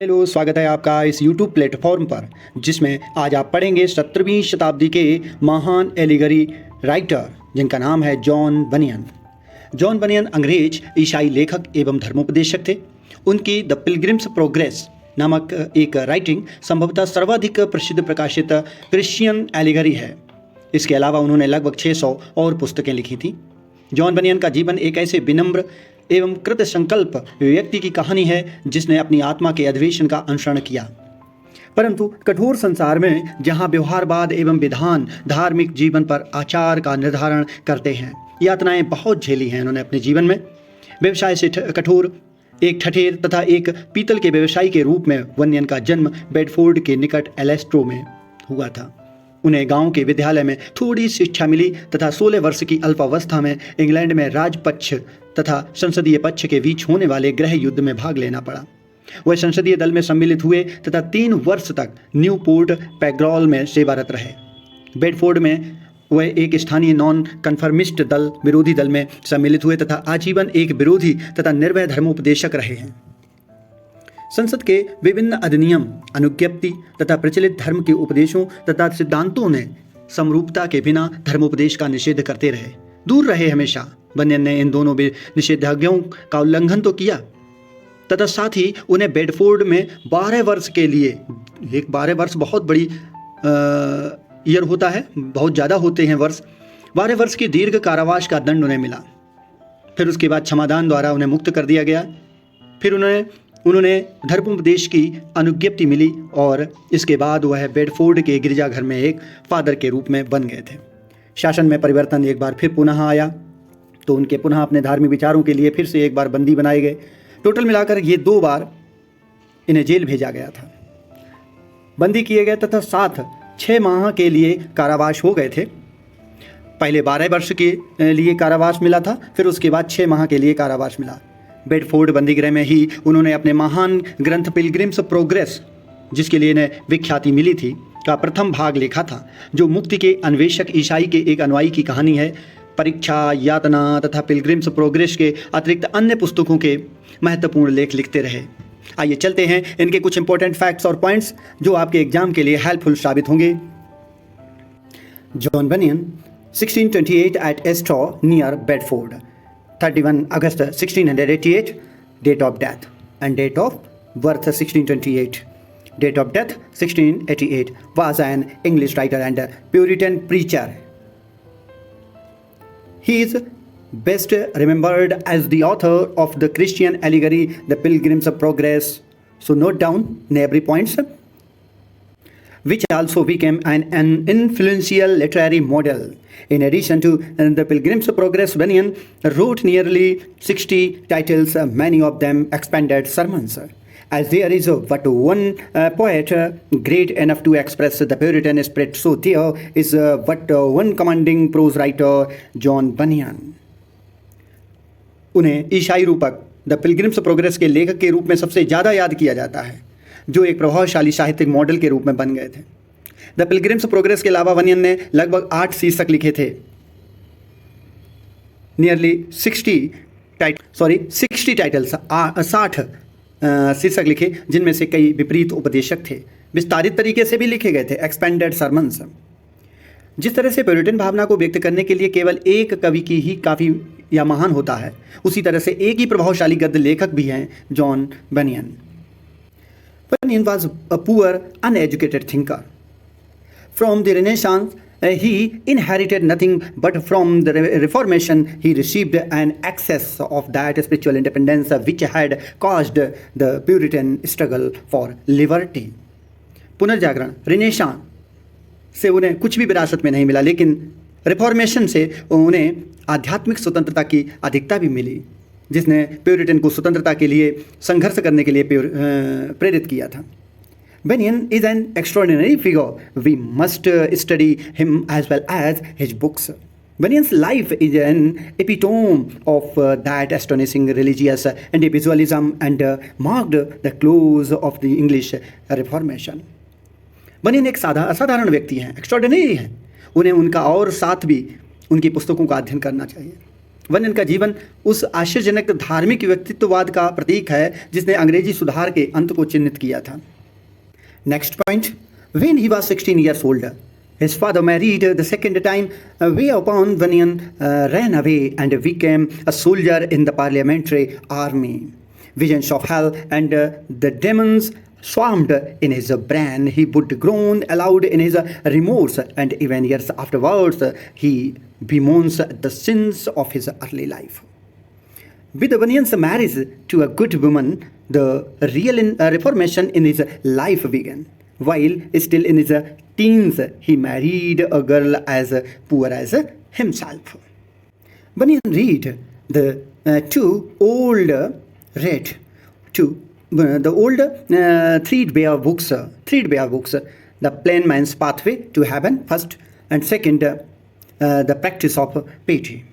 Hello, स्वागत है आपका इस YouTube प्लेटफॉर्म पर, जिसमें आज आप पढ़ेंगे 17वीं शताब्दी के महान एलिगरी राइटर जिनका नाम है जॉन बनियन। जॉन बनियन अंग्रेज ईसाई लेखक एवं धर्मोपदेशक थे। उनकी द पिलग्रिम्स प्रोग्रेस नामक एक राइटिंग संभवतः सर्वाधिक प्रसिद्ध प्रकाशित क्रिश्चियन एलिगरी है। इसके अलावा उन्होंने लगभग 600 और पुस्तकें लिखी थी। जॉन बनियन का जीवन एक ऐसे विनम्र एवं कृत संकल्प व्यक्ति की कहानी है जिसने अपनी आत्मा के अधिवेशन का अनुसरण किया, परंतु कठोर संसार में जहां व्यवहारवाद एवं विधान धार्मिक जीवन पर आचार का निर्धारण करते हैं, यातनाएं बहुत झेली हैं उन्होंने अपने जीवन में। व्यवसाय से कठोर, एक ठठेर तथा एक पीतल के व्यवसायी के रूप में बनियन का जन्म बेडफोर्ड के निकट एलेस्ट्रो में हुआ था। उन्हें गांव के विद्यालय में थोड़ी शिक्षा मिली तथा 16 वर्ष की अल्पावस्था में इंग्लैंड में राजपक्ष तथा संसदीय पक्ष के बीच होने वाले गृह युद्ध में भाग लेना पड़ा। वह संसदीय दल में सम्मिलित हुए तथा 3 वर्ष तक न्यूपोर्ट पैग्रॉल में सेवारत रहे। बेडफोर्ड में वह एक स्थानीय नॉन कन्फर्मिस्ट दल विरोधी दल में सम्मिलित हुए तथा आजीवन एक विरोधी तथा निर्भय धर्मोपदेशक रहे हैं। संसद के विभिन्न अधिनियम, अनुज्ञप्ति तथा प्रचलित धर्म के उपदेशों तथा सिद्धांतों ने समरूपता के बिना धर्मोपदेश का निषेध करते रहे, दूर रहे हमेशा। बनियन ने इन दोनों निषेधाज्ञाओं का उल्लंघन तो किया तथा साथ ही उन्हें बेडफोर्ड में 12 वर्ष के लिए, एक 12 वर्ष बहुत बड़ी ईयर होता है, बहुत ज़्यादा होते हैं वर्ष, 12 वर्ष की दीर्घ कारावास का दंड उन्हें मिला। फिर उसके बाद क्षमादान द्वारा उन्हें मुक्त कर दिया गया। फिर उन्होंने धर्मोपदेश की अनुज्ञप्ति मिली और इसके बाद वह बेडफोर्ड के गिरजाघर में एक फादर के रूप में बन गए थे। शासन में परिवर्तन एक बार फिर पुनः आया तो उनके पुनः अपने धार्मिक विचारों के लिए फिर से एक बार बंदी बनाए गए। टोटल मिलाकर ये 2 बार इन्हें जेल भेजा गया था, बंदी किए गए तथा साथ 6 माह के लिए कारावास हो गए थे। पहले 12 वर्ष के लिए कारावास मिला था, फिर उसके बाद 6 माह के लिए कारावास मिला। बेडफोर्ड बंदीगृह में ही उन्होंने अपने महान ग्रंथ पिलग्रिम्स प्रोग्रेस, जिसके लिए इन्हें विख्याति मिली थी, का प्रथम भाग लिखा था, जो मुक्ति के अन्वेषक ईसाई के एक अनुयायी की कहानी है। परीक्षा, यातना तथा पिलग्रिम्स प्रोग्रेस के अतिरिक्त अन्य पुस्तकों के महत्वपूर्ण लेख लिखते रहे। आइए चलते हैं इनके कुछ इंपॉर्टेंट फैक्ट्स और पॉइंट्स जो आपके एग्जाम के लिए हेल्पफुल साबित होंगे। John banyan 1628 eight extra near Bedford, 31 August 1688, date of death, and date of birth 1628, date of death 1688, was an English writer and Puritan preacher. He is best remembered as the author of the Christian allegory, The Pilgrim's Progress. So note down every points, which also became an influential literary model. In addition to The Pilgrim's Progress, Bunyan wrote nearly 60 titles, many of them expanded sermons. As there is but one poet great enough to express the Puritan spirit, so there is but one commanding prose writer, John Bunyan. उन्हें ईसाई रूपक the pilgrims progress के लेखक के रूप में सबसे ज़्यादा याद किया जाता है, जो एक प्रभावशाली साहित्यिक मॉडल के रूप में बन गए थे। द पिलग्रिम्स प्रोग्रेस के अलावा बनियन ने लगभग 8 शीर्षक लिखे थे, नियरली 60 टाइटल्स, 60 शीर्षक लिखे, जिनमें से कई विपरीत उपदेशक थे। विस्तारित तरीके से भी लिखे गए थे, एक्सपेंडेड सरमन्स। जिस तरह से प्यूरिटन भावना को व्यक्त करने के लिए केवल एक कवि की ही काफ़ी या महान होता है, उसी तरह से एक ही प्रभावशाली गद्य लेखक भी हैं, John banyan. Bunyan was a poor, uneducated thinker. From the Renaissance, he inherited nothing, but from the Reformation, he received an excess of that spiritual independence which had caused the Puritan struggle for liberty. पुनर्जागरण, Renaissance से उन्हें कुछ भी विरासत में नहीं मिला, लेकिन रिफॉर्मेशन से उन्हें आध्यात्मिक स्वतंत्रता की अधिकता भी मिली, जिसने प्यूरिटन को स्वतंत्रता के लिए संघर्ष करने के लिए प्रेरित किया था। Bunyan is an extraordinary figure. We must study him as well as his books. Bunyan's life is an epitome of that astonishing religious individualism and marked the close of the English Reformation. Bunyan एक असाधारण व्यक्ति हैं, extraordinary हैं। उन्हें उनका और साथ भी उनकी पुस्तकों का अध्ययन करना चाहिए। बनियन का जीवन उस आश्चर्यजनक धार्मिक व्यक्तित्ववाद का प्रतीक है जिसने अंग्रेजी सुधार के अंत को चिन्हित किया था। Next point, when he was 16 years old, his father married the second time, whereupon Bunyan ran away and became a soldier in the parliamentary army. Visions of hell and the demons swarmed in his brain. He would groan aloud in his remorse, and even years afterwards he bemoans the sins of his early life. With Bunyan's marriage to a good woman, the real reformation in his life began. While still in his teens, he married a girl as poor as himself. Bunyan read the old threadbare books, The Plain Man's Pathway to Heaven first, and second, The Practice of Piety,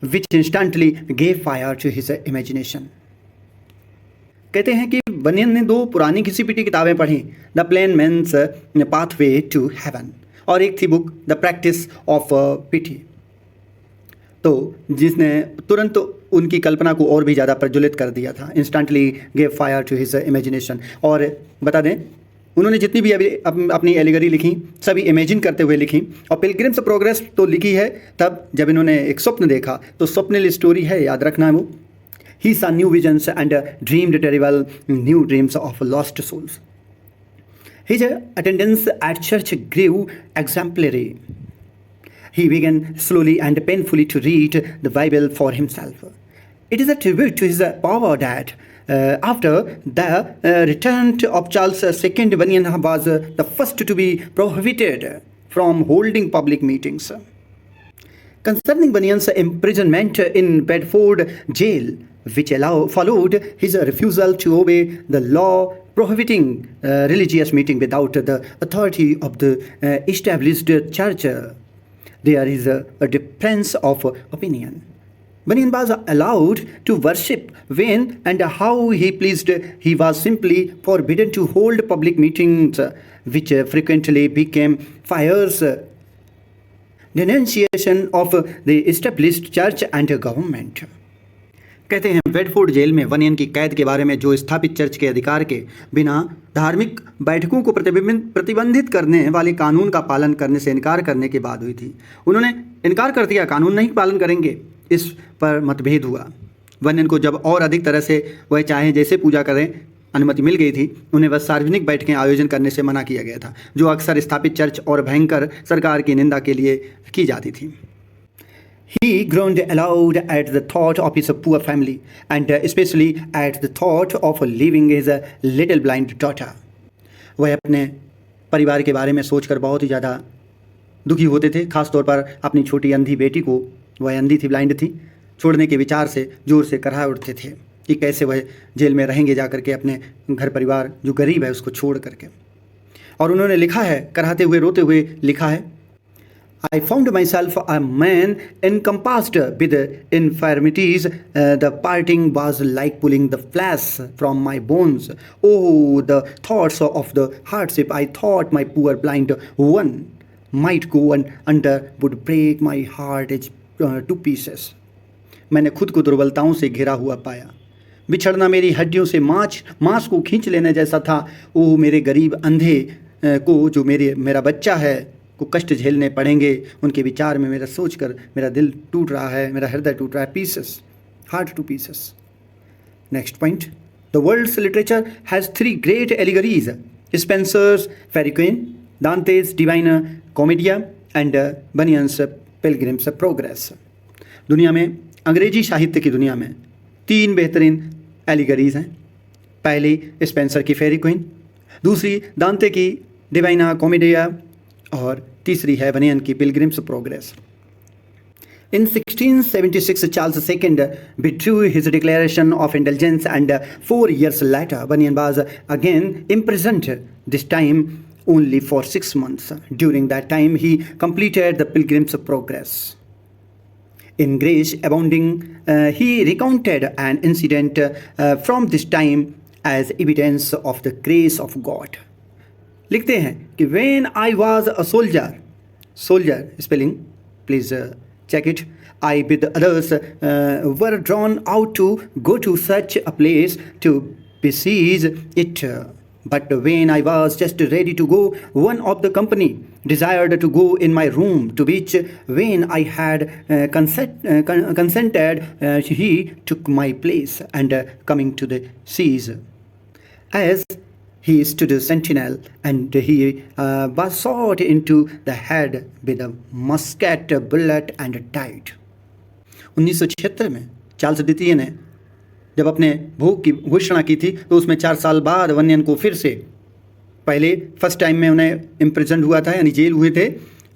which instantly gave fire to his imagination. कहते हैं कि बनियन ने 2 पुरानी घिसी पिटी किताबें पढ़ी, the plain man's pathway to heaven, और एक थी book the practice of piety, तो जिसने तुरंत उनकी कल्पना को और भी ज़्यादा प्रज्वलित कर दिया था। Instantly gave fire to his imagination. और बता दें, उन्होंने जितनी भी अभी अपनी एलिगरी लिखी सभी इमेजिन करते हुए लिखी, और पिलग्रिम्स प्रोग्रेस तो लिखी है तब जब इन्होंने एक स्वप्न देखा, तो स्वप्निल स्टोरी है, याद रखना है वो। He saw new visions and dreamed terrible new dreams of lost souls. His attendance at church grew exemplary. He began slowly and painfully to read the Bible for himself. It is a tribute to his power that after the return of Charles II, Bunyan was the first to be prohibited from holding public meetings. Concerning Bunyan's imprisonment in Bedford jail, which followed his refusal to obey the law prohibiting religious meeting without the authority of the established church, there is a difference of opinion. Bunyan was allowed to worship when and how he pleased. He was simply forbidden to hold public meetings, which frequently became fierce denunciation of the established church and government. कहते हैं Bedford jail में बनियन की कैद के बारे में जो स्थापित चर्च के अधिकार के बिना धार्मिक बैठकों को प्रतिबंधित करने वाले कानून का पालन करने से इनकार करने के बाद हुई थी। उन्होंने इनकार कर दिया, कानून नहीं पालन करेंगे, इस पर मतभेद हुआ। बनियन को जब और अधिक तरह से वह चाहे जैसे पूजा करें अनुमति मिल गई थी, उन्हें बस सार्वजनिक बैठकें आयोजन करने से मना किया गया था, जो अक्सर स्थापित चर्च और भयंकर सरकार की निंदा के लिए की जाती थी। He groaned aloud at the thought of his poor family, and especially at the thought of leaving his little blind daughter. वह अपने परिवार के बारे में सोचकर बहुत ही ज़्यादा दुखी होते थे, खासतौर पर अपनी छोटी अंधी बेटी को, वह अंधी थी, ब्लाइंड थी, छोड़ने के विचार से जोर से कराह उठते थे कि कैसे वह जेल में रहेंगे जा करके अपने घर परिवार जो गरीब है उसको छोड़ करके। और उन्होंने लिखा है, कराहते हुए रोते हुए लिखा है, I found myself a man encompassed with infirmities. The parting was like pulling the flesh from my bones. Oh, the thoughts of the hardship I thought my poor blind one might go under would break my heart to pieces. मैंने खुद को दुर्बलताओं से घिरा हुआ पाया, बिछड़ना मेरी हड्डियों से मांस को खींच लेने जैसा था। ओह, मेरे गरीब अंधे को जो मेरा बच्चा है को कष्ट झेलने पड़ेंगे, उनके विचार में मेरा सोचकर मेरा दिल टूट रहा है, मेरा हृदय टूट रहा है, pieces, heart to pieces. Next point, the world's literature has 3 great allegories, Spenser's Faerie Queene, Dante's Divina Commedia and Bunyan's Pilgrim's Progress. दुनिया में, अंग्रेजी साहित्य की दुनिया में 3 बेहतरीन एलिगरीज हैं। पहली स्पेंसर की फेरी क्वीन, दूसरी दांते की डिवाइना कॉमेडिया, और तीसरी है बनियन की pilgrims progress. In 1676, Charles II withdrew his declaration of indulgence, and 4 years later, Bunyan was again imprisoned, this time only for 6 months. During that time, he completed the Pilgrim's Progress. In grace abounding, he recounted an incident from this time as evidence of the grace of God. लिखते हैं कि when I was a soldier, spelling please check it. I with others were drawn out to go to such a place to besiege it. But when I was just ready to go, one of the company desired to go in my room, to which when I had consented, he took my place, and coming to the seas, as he stood sentinel, and he was shot into the head with a musket bullet and died. 1976 में Charles द्वितीय ने जब अपने भूख की घोषणा की थी तो उसमें 4 साल बाद बनियन को फिर से, पहले फर्स्ट टाइम में उन्हें इम्प्रिजन हुआ था, यानी जेल हुए थे,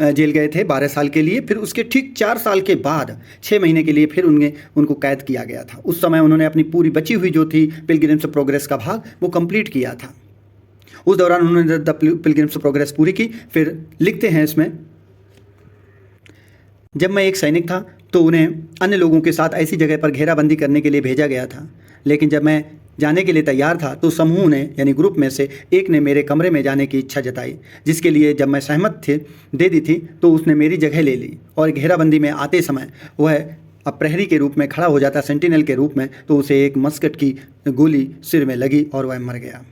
जेल गए थे 12 साल के लिए, फिर उसके ठीक 4 साल के बाद 6 महीने के लिए फिर उनको कैद किया गया था। उस समय उन्होंने अपनी पूरी बची हुई जो थी पिलग्रिम्स प्रोग्रेस का भाग वो कंप्लीट किया था। उस दौरान उन्होंने द पिलग्रिम्स प्रोग्रेस पूरी की। फिर लिखते हैं इसमें, जब मैं एक सैनिक था तो उन्हें अन्य लोगों के साथ ऐसी जगह पर घेराबंदी करने के लिए भेजा गया था, लेकिन जब मैं जाने के लिए तैयार था तो समूह ने, यानी ग्रुप में से एक ने मेरे कमरे में जाने की इच्छा जताई, जिसके लिए जब मैं सहमत दे दी थी तो उसने मेरी जगह ले ली और घेराबंदी में आते समय वह अब प्रहरी के रूप में खड़ा हो जाता, सेंटिनल के रूप में, तो उसे एक मस्कट की गोली सिर में लगी और वह मर गया।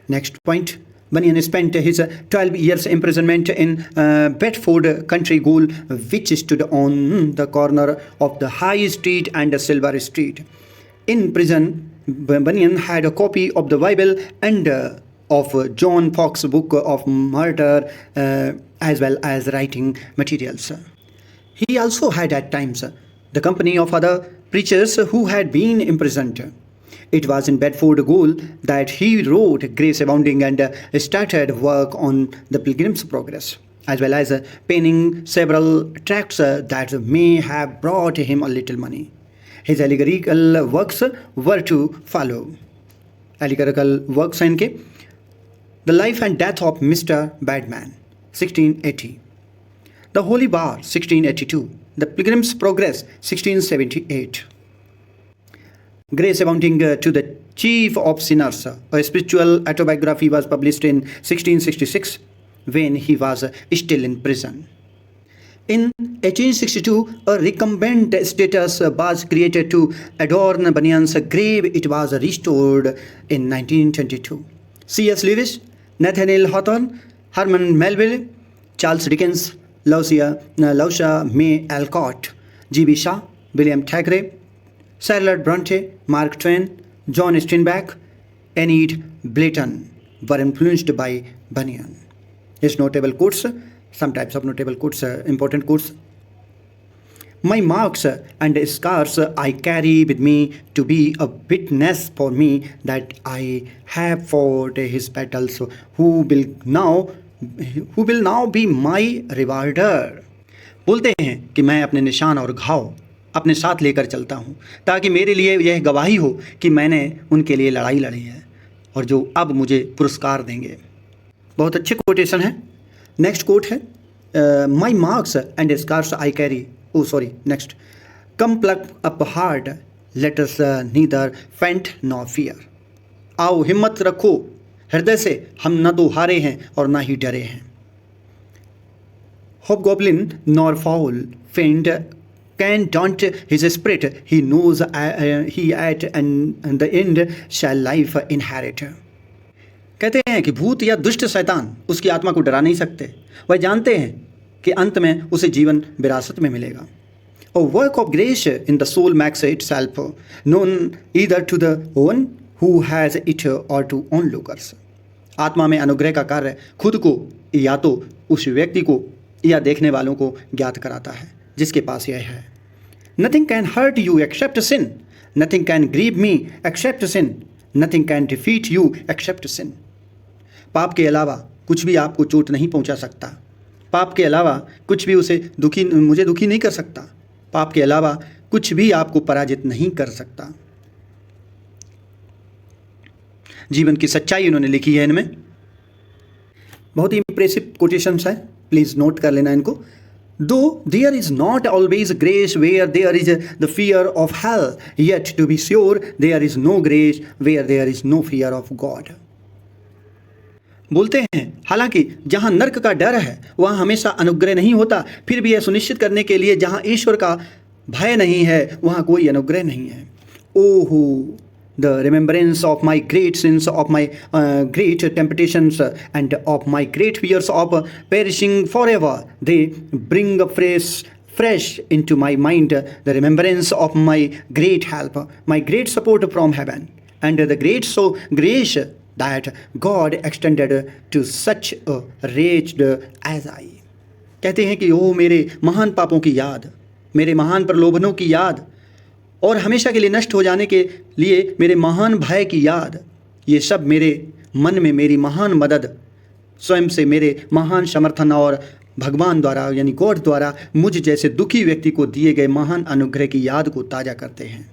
Next point, Bunyan spent his 12 years imprisonment in Bedford Country Gaol, which stood on the corner of the High Street and Silver Street. In prison, Bunyan had a copy of the Bible and of John Fox's book of murder, as well as writing materials. He also had at times the company of other preachers who had been imprisoned. It was in Bedford Gaol that he wrote Grace Abounding and started work on the Pilgrim's Progress, as well as penning several tracts that may have brought him a little money. His allegorical works were to follow. Allegorical works हैं इनके, The Life and Death of Mr. Badman, 1680. The Holy Bar, 1682. The Pilgrim's Progress, 1678. Grace Abounding to the Chief of Sinners, a spiritual autobiography, was published in 1666 when he was still in prison. In 1862, a recumbent status was created to adorn Bunyan's grave. It was restored in 1922. C.S. Lewis, Nathaniel Hawthorne, Herman Melville, Charles Dickens, Louisa May Alcott, G.B. Shaw, William Thackeray, Charlotte Bronte, Mark Twain, John Steinbeck, Enid Blyton were influenced by Bunyan. His notable quotes, some types of notable quotes, important quotes. My marks and scars I carry with me to be a witness for me that I have fought his battles, who will now be my rewarder. बोलते हैं कि मैं अपने निशान और घाव अपने साथ लेकर चलता हूँ, ताकि मेरे लिए यह गवाही हो कि मैंने उनके लिए लड़ाई लड़ी है और जो अब मुझे पुरस्कार देंगे। बहुत अच्छे कोटेशन है। नेक्स्ट कोट है, my marks and scars I carry, next, come pluck up heart, let us neither faint nor fear. आओ हिम्मत रखो हृदय से, हम न तो हारे हैं और ना ही डरे हैं। Hobgoblin nor foul faint can daunt his spirit. He knows he at and the end shall life inherit. कहते हैं कि भूत या दुष्ट शैतान उसकी आत्मा को डरा नहीं सकते, वह जानते हैं कि अंत में उसे जीवन विरासत में मिलेगा। A work of grace in the soul makes itself known either to the one who has it or to onlookers. आत्मा में अनुग्रह का कार्य खुद को या तो उस व्यक्ति को या देखने वालों को ज्ञात कराता है जिसके पास यह है। Nothing can hurt you except sin. Nothing can grieve me except sin. Nothing can defeat you except sin. पाप के अलावा कुछ भी आपको चोट नहीं पहुंचा सकता। पाप के अलावा कुछ भी मुझे दुखी नहीं कर सकता। पाप के अलावा कुछ भी आपको पराजित नहीं कर सकता। जीवन की सच्चाई इन्होंने लिखी है इनमें। बहुत ही इंप्रेसिव कोटेशंस है, प्लीज नोट कर लेना इनको। Though there is not always grace where there is the fear of hell, yet to be sure there is no grace where there is no fear of God. बोलते हैं, हालांकि जहां नर्क का डर है वहां हमेशा अनुग्रह नहीं होता, फिर भी यह सुनिश्चित करने के लिए जहां ईश्वर का भय नहीं है वहां कोई अनुग्रह नहीं है। ओहो, the remembrance of my great sins, of my great temptations, and of my great fears of perishing forever, they bring fresh into my mind the remembrance of my great help, my great support from heaven, and the great grace that God extended to such a wretched as I। कहते हैं कि ओ मेरे महान पापों की याद, मेरे महान प्रलोभनों की याद और हमेशा के लिए नष्ट हो जाने के लिए मेरे महान भय की याद, ये सब मेरे मन में मेरी महान मदद, स्वयं से मेरे महान समर्थन और भगवान द्वारा यानी गॉड द्वारा मुझ जैसे दुखी व्यक्ति को दिए गए महान अनुग्रह की याद को ताज़ा करते हैं।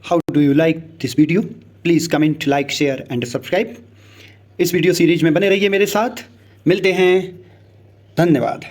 How do you like this video? Please comment, like, share and subscribe. इस वीडियो सीरीज में बने रहिए मेरे साथ। मिलते हैं। धन्यवाद।